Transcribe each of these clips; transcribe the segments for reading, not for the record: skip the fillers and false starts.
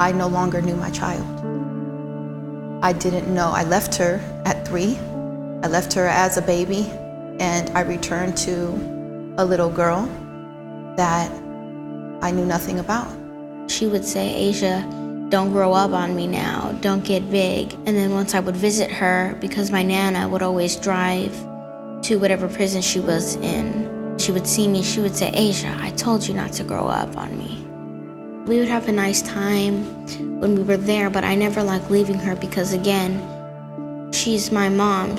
I no longer knew my child. I didn't know. I left her at 3. I left her as a baby, and I returned to a little girl that I knew nothing about. She would say, "Asia, don't grow up on me now, don't get big." And then once I would visit her, because my Nana would always drive to whatever prison she was in, she would see me, she would say, "Asia, I told you not to grow up on me." We would have a nice time when we were there, but I never liked leaving her because, again, she's my mom,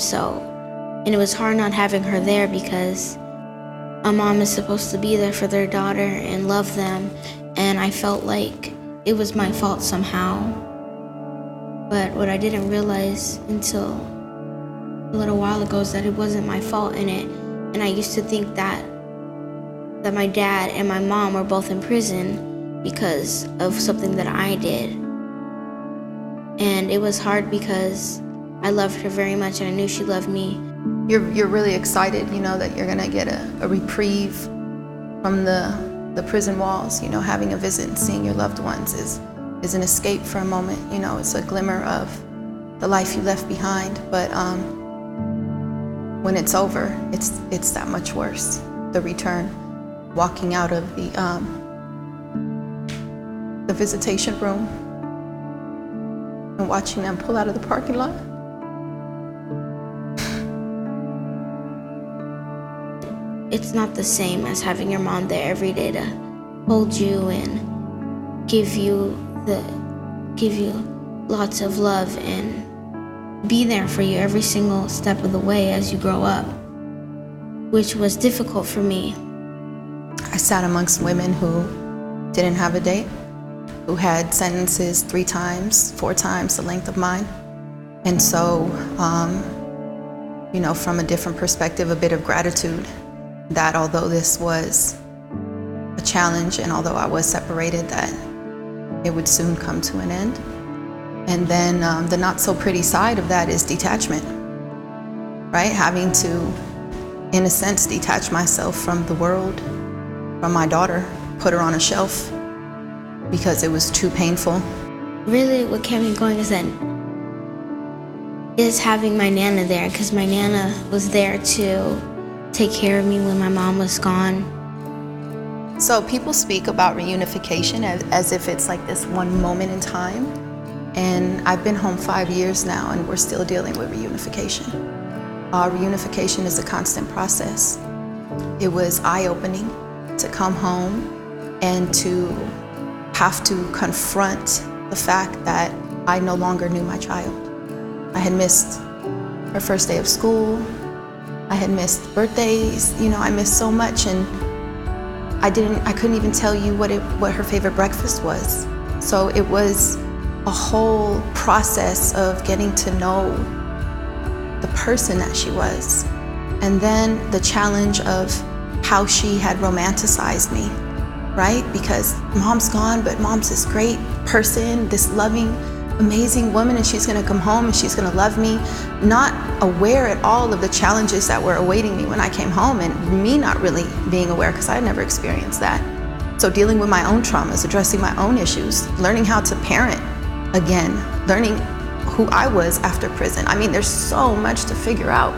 and it was hard not having her there because a mom is supposed to be there for their daughter and love them, and I felt like it was my fault somehow. But what I didn't realize until a little while ago is that it wasn't my fault in it, and I used to think that my dad and my mom were both in prison because of something that I did. And it was hard because I loved her very much and I knew she loved me. You're really excited, that you're gonna get a reprieve from the prison walls. Having a visit and seeing your loved ones is an escape for a moment. It's a glimmer of the life you left behind. But when it's over, it's that much worse. The return, walking out of the visitation room and watching them pull out of the parking lot. It's not the same as having your mom there every day to hold you and give you lots of love and be there for you every single step of the way as you grow up, which was difficult for me. I sat amongst women who didn't have a date, who had sentences 3 times, 4 times the length of mine. And so, from a different perspective, a bit of gratitude that although this was a challenge and although I was separated, that it would soon come to an end. And then the not so pretty side of that is detachment, right? Having to, in a sense, detach myself from the world, from my daughter, put her on a shelf because it was too painful. Really what kept me going is having my Nana there, because my Nana was there to take care of me when my mom was gone. So people speak about reunification as if it's like this one moment in time. And I've been home 5 years now and we're still dealing with reunification. Reunification is a constant process. It was eye-opening to come home and to have to confront the fact that I no longer knew my child. I had missed her first day of school. I had missed birthdays. I missed so much, and I couldn't even tell you what her favorite breakfast was. So it was a whole process of getting to know the person that she was. And then the challenge of how she had romanticized me, right? Because mom's gone, but mom's this great person, this loving, amazing woman, and she's gonna come home and she's gonna love me, not aware at all of the challenges that were awaiting me when I came home, and me not really being aware because I had never experienced that. So dealing with my own traumas, addressing my own issues, learning how to parent again, learning who I was after prison. I mean, there's so much to figure out.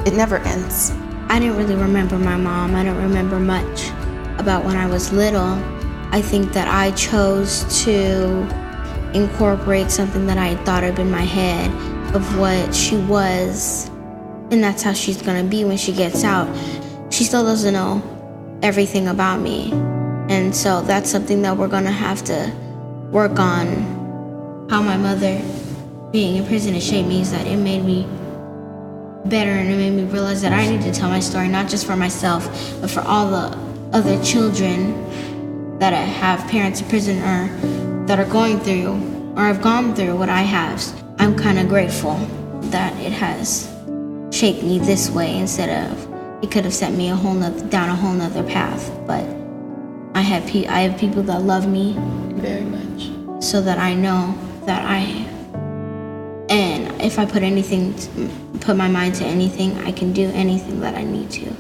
It never ends. I didn't really remember my mom. I don't remember much about when I was little. I think that I chose to incorporate something that I thought up in my head of what she was, and that's how she's gonna be when she gets out. She still doesn't know everything about me, and so that's something that we're gonna have to work on. How my mother being in prison has shaped me is that it made me better, and it made me realize that I need to tell my story, not just for myself, but for all the other children that have parents in prison or that are going through or have gone through what I have. I'm kind of grateful that it has shaped me this way instead of it could have sent me down a whole nother path. But I have people that love me very much, so that I know that and if I put my mind to anything, I can do anything that I need to.